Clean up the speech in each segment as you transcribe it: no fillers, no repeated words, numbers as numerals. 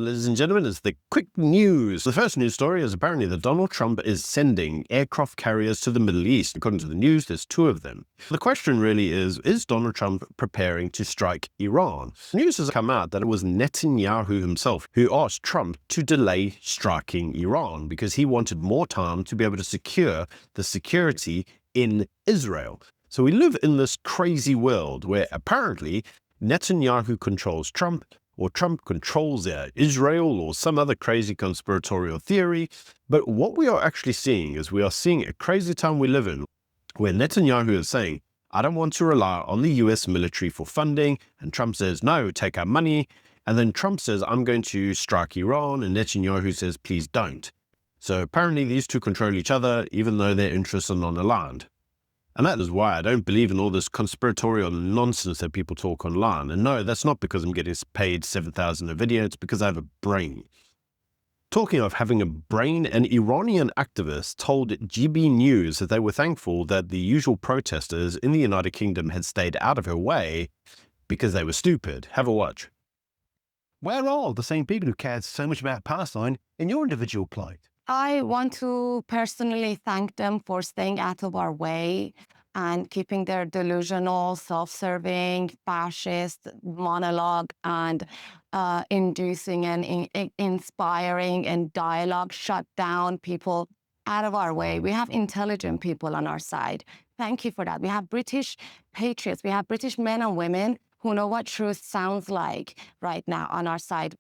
Ladies and gentlemen, it's the quick news. The first news story is apparently that Donald Trump is sending aircraft carriers to the Middle East. According to the news, there's 2 of them. The question really is Donald Trump preparing to strike Iran? News has come out that it was Netanyahu himself who asked Trump to delay striking Iran because he wanted more time to be able to secure the security in Israel. So we live in this crazy world where apparently Netanyahu controls Trump, or Trump controls Israel, or some other crazy conspiratorial theory. But what we are actually seeing is we are seeing a crazy time we live in where Netanyahu is saying, I don't want to rely on the US military for funding. And Trump says, no, take our money. And then Trump says, I'm going to strike Iran. And Netanyahu says, please don't. So apparently these two control each other, even though their interests are non-aligned. And that is why I don't believe in all this conspiratorial nonsense that people talk online. And no, that's not because I'm getting paid $7,000 a video. It's because I have a brain. Talking of having a brain, an Iranian activist told GB News that they were thankful that the usual protesters in the United Kingdom had stayed out of her way because they were stupid. Have a watch. Where are the same people who cared so much about Palestine in your individual plight? I want to personally thank them for staying out of our way and keeping their delusional, self-serving, fascist monologue and inducing and inspiring and dialogue shut down people out of our way. We have intelligent people on our side. Thank you for that. We have British patriots. We have British men and women who know what truth sounds like right now on our side.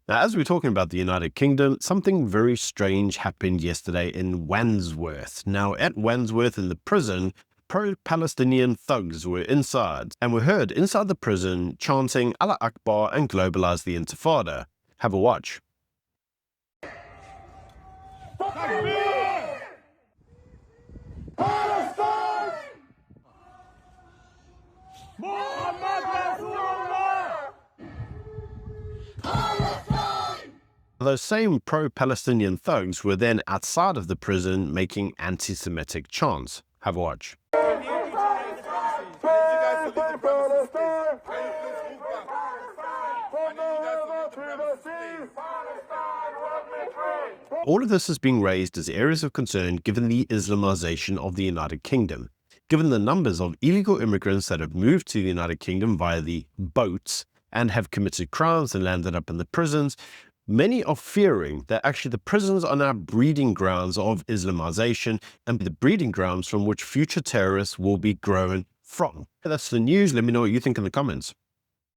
Now, as we're talking about the United Kingdom, something very strange happened yesterday in Wentworth. Now, at Wentworth in the prison, pro-Palestinian thugs were inside and were heard inside the prison chanting Allah Akbar and globalize the Intifada. Have a watch. Those same pro-Palestinian thugs were then outside of the prison making anti-Semitic chants. Have a watch. All of this is being raised as areas of concern given the Islamization of the United Kingdom. Given the numbers of illegal immigrants that have moved to the United Kingdom via the boats and have committed crimes and landed up in the prisons, many are fearing that actually the prisons are now breeding grounds of Islamization and the breeding grounds from which future terrorists will be grown from. That's the news. Let me know what you think in the comments.